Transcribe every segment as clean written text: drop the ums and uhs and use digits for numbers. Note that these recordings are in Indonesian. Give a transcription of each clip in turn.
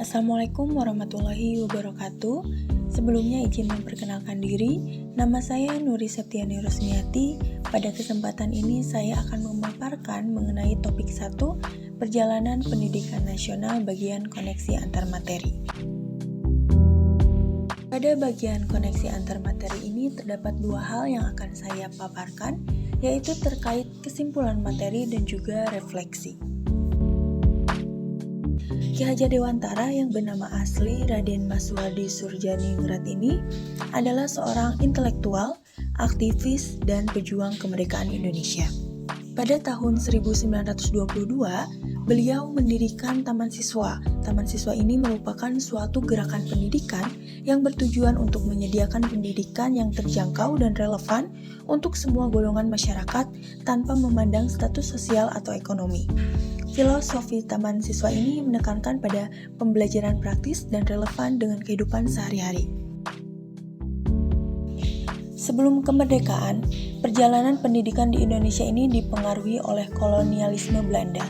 Assalamualaikum warahmatullahi wabarakatuh. Sebelumnya izin memperkenalkan diri, nama saya Nuri Septiani Rusmiati. Pada kesempatan ini saya akan memaparkan mengenai topik 1, perjalanan pendidikan nasional bagian koneksi antar materi. Pada bagian koneksi antar materi ini terdapat dua hal yang akan saya paparkan, yaitu terkait kesimpulan materi dan juga refleksi. Ki Hajar Dewantara yang bernama asli Raden Maswardi Surjaningrat ini adalah seorang intelektual, aktivis, dan pejuang kemerdekaan Indonesia. Pada tahun 1922, beliau mendirikan Taman Siswa. Taman Siswa ini merupakan suatu gerakan pendidikan yang bertujuan untuk menyediakan pendidikan yang terjangkau dan relevan untuk semua golongan masyarakat tanpa memandang status sosial atau ekonomi. Filosofi Taman Siswa ini menekankan pada pembelajaran praktis dan relevan dengan kehidupan sehari-hari. Sebelum kemerdekaan, perjalanan pendidikan di Indonesia ini dipengaruhi oleh kolonialisme Belanda.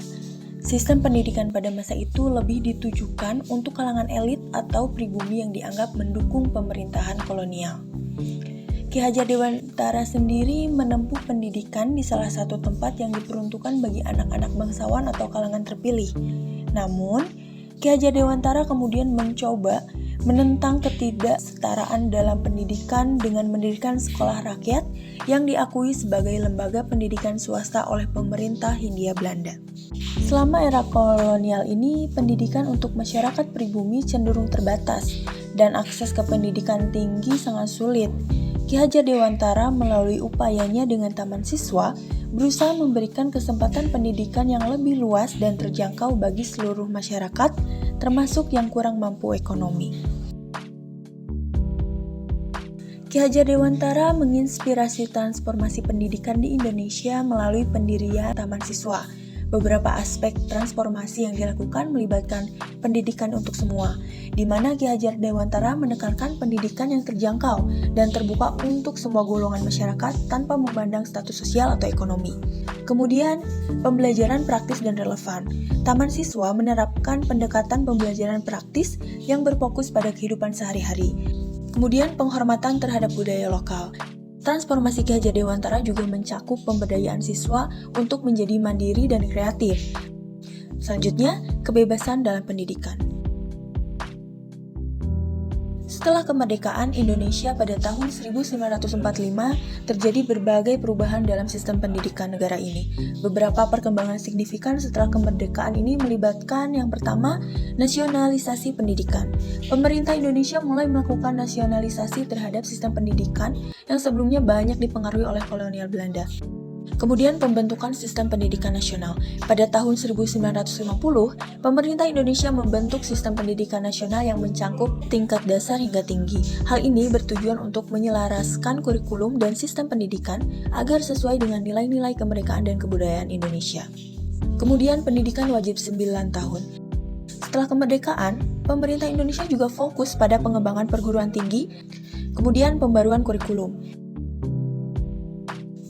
Sistem pendidikan pada masa itu lebih ditujukan untuk kalangan elit atau pribumi yang dianggap mendukung pemerintahan kolonial. Ki Hajar Dewantara sendiri menempuh pendidikan di salah satu tempat yang diperuntukkan bagi anak-anak bangsawan atau kalangan terpilih. Namun, Ki Hajar Dewantara kemudian mencoba menentang ketidaksetaraan dalam pendidikan dengan mendirikan sekolah rakyat yang diakui sebagai lembaga pendidikan swasta oleh pemerintah Hindia Belanda. Selama era kolonial ini, pendidikan untuk masyarakat pribumi cenderung terbatas dan akses ke pendidikan tinggi sangat sulit. Ki Hajar Dewantara melalui upayanya dengan Taman Siswa berusaha memberikan kesempatan pendidikan yang lebih luas dan terjangkau bagi seluruh masyarakat, termasuk yang kurang mampu ekonomi. Ki Hajar Dewantara menginspirasi transformasi pendidikan di Indonesia melalui pendirian Taman Siswa. Beberapa aspek transformasi yang dilakukan melibatkan pendidikan untuk semua, di mana Ki Hajar Dewantara menekankan pendidikan yang terjangkau dan terbuka untuk semua golongan masyarakat tanpa memandang status sosial atau ekonomi. Kemudian, pembelajaran praktis dan relevan. Taman Siswa menerapkan pendekatan pembelajaran praktis yang berfokus pada kehidupan sehari-hari. Kemudian, penghormatan terhadap budaya lokal. Transformasi Ki Hajar Dewantara juga mencakup pemberdayaan siswa untuk menjadi mandiri dan kreatif. Selanjutnya, kebebasan dalam pendidikan. Setelah kemerdekaan Indonesia pada tahun 1945, terjadi berbagai perubahan dalam sistem pendidikan negara ini. Beberapa perkembangan signifikan setelah kemerdekaan ini melibatkan yang pertama, nasionalisasi pendidikan. Pemerintah Indonesia mulai melakukan nasionalisasi terhadap sistem pendidikan yang sebelumnya banyak dipengaruhi oleh kolonial Belanda. Kemudian pembentukan sistem pendidikan nasional. Pada tahun 1950, pemerintah Indonesia membentuk sistem pendidikan nasional yang mencakup tingkat dasar hingga tinggi. Hal ini bertujuan untuk menyelaraskan kurikulum dan sistem pendidikan agar sesuai dengan nilai-nilai kemerdekaan dan kebudayaan Indonesia. Kemudian pendidikan wajib 9 tahun. Setelah kemerdekaan, pemerintah Indonesia juga fokus pada pengembangan perguruan tinggi, kemudian pembaruan kurikulum.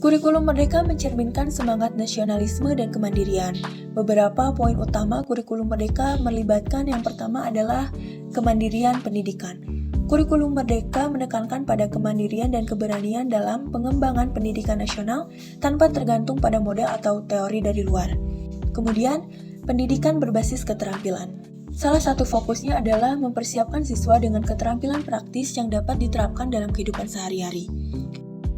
Kurikulum Merdeka mencerminkan semangat nasionalisme dan kemandirian. Beberapa poin utama kurikulum Merdeka melibatkan yang pertama adalah kemandirian pendidikan. Kurikulum Merdeka menekankan pada kemandirian dan keberanian dalam pengembangan pendidikan nasional tanpa tergantung pada model atau teori dari luar. Kemudian, pendidikan berbasis keterampilan. Salah satu fokusnya adalah mempersiapkan siswa dengan keterampilan praktis yang dapat diterapkan dalam kehidupan sehari-hari.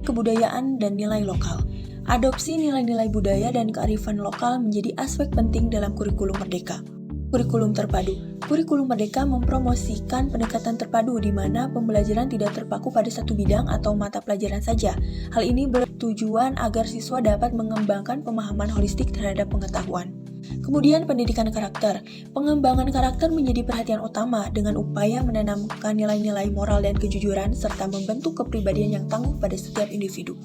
Kebudayaan dan nilai lokal. Adopsi nilai-nilai budaya dan kearifan lokal menjadi aspek penting dalam kurikulum Merdeka. Kurikulum terpadu. Kurikulum Merdeka mempromosikan pendekatan terpadu di mana pembelajaran tidak terpaku pada satu bidang atau mata pelajaran saja. Hal ini bertujuan agar siswa dapat mengembangkan pemahaman holistik terhadap pengetahuan. Kemudian pendidikan karakter. Pengembangan karakter menjadi perhatian utama dengan upaya menanamkan nilai-nilai moral dan kejujuran serta membentuk kepribadian yang tangguh pada setiap individu.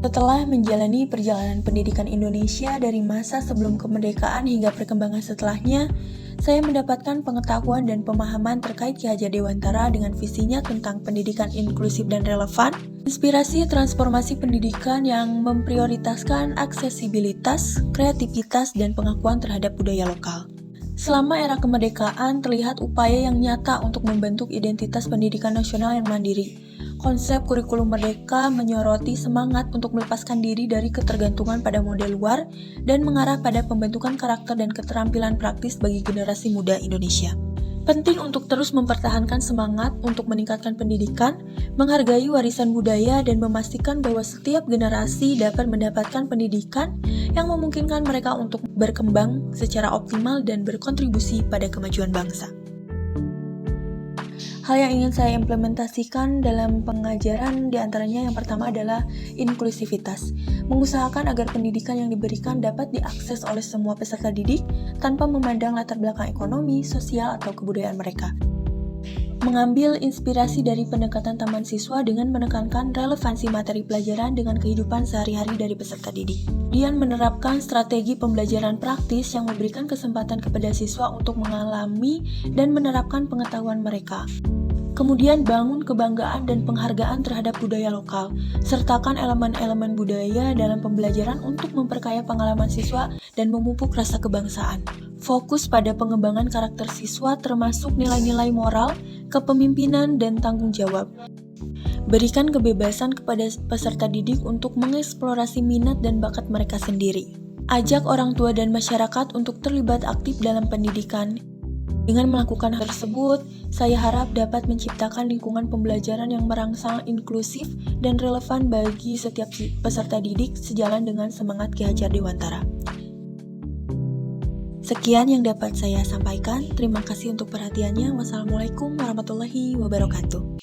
Setelah menjalani perjalanan pendidikan Indonesia dari masa sebelum kemerdekaan hingga perkembangan setelahnya, saya mendapatkan pengetahuan dan pemahaman terkait Ki Hajar Dewantara dengan visinya tentang pendidikan inklusif dan relevan, inspirasi transformasi pendidikan yang memprioritaskan aksesibilitas, kreativitas, dan pengakuan terhadap budaya lokal. Selama era kemerdekaan, terlihat upaya yang nyata untuk membentuk identitas pendidikan nasional yang mandiri. Konsep kurikulum merdeka menyoroti semangat untuk melepaskan diri dari ketergantungan pada model luar dan mengarah pada pembentukan karakter dan keterampilan praktis bagi generasi muda Indonesia. Penting untuk terus mempertahankan semangat untuk meningkatkan pendidikan, menghargai warisan budaya, dan memastikan bahwa setiap generasi dapat mendapatkan pendidikan yang memungkinkan mereka untuk berkembang secara optimal dan berkontribusi pada kemajuan bangsa. Hal yang ingin saya implementasikan dalam pengajaran diantaranya yang pertama adalah inklusivitas. Mengusahakan agar pendidikan yang diberikan dapat diakses oleh semua peserta didik tanpa memandang latar belakang ekonomi, sosial, atau kebudayaan mereka. Mengambil inspirasi dari pendekatan taman siswa dengan menekankan relevansi materi pelajaran dengan kehidupan sehari-hari dari peserta didik. Kemudian menerapkan strategi pembelajaran praktis yang memberikan kesempatan kepada siswa untuk mengalami dan menerapkan pengetahuan mereka. Kemudian bangun kebanggaan dan penghargaan terhadap budaya lokal. Sertakan elemen-elemen budaya dalam pembelajaran untuk memperkaya pengalaman siswa dan memupuk rasa kebangsaan. Fokus pada pengembangan karakter siswa termasuk nilai-nilai moral, kepemimpinan, dan tanggung jawab. Berikan kebebasan kepada peserta didik untuk mengeksplorasi minat dan bakat mereka sendiri. Ajak orang tua dan masyarakat untuk terlibat aktif dalam pendidikan. Dengan melakukan hal tersebut, saya harap dapat menciptakan lingkungan pembelajaran yang merangsang inklusif dan relevan bagi setiap peserta didik sejalan dengan semangat Ki Hajar Dewantara. Sekian yang dapat saya sampaikan. Terima kasih untuk perhatiannya. Wassalamualaikum warahmatullahi wabarakatuh.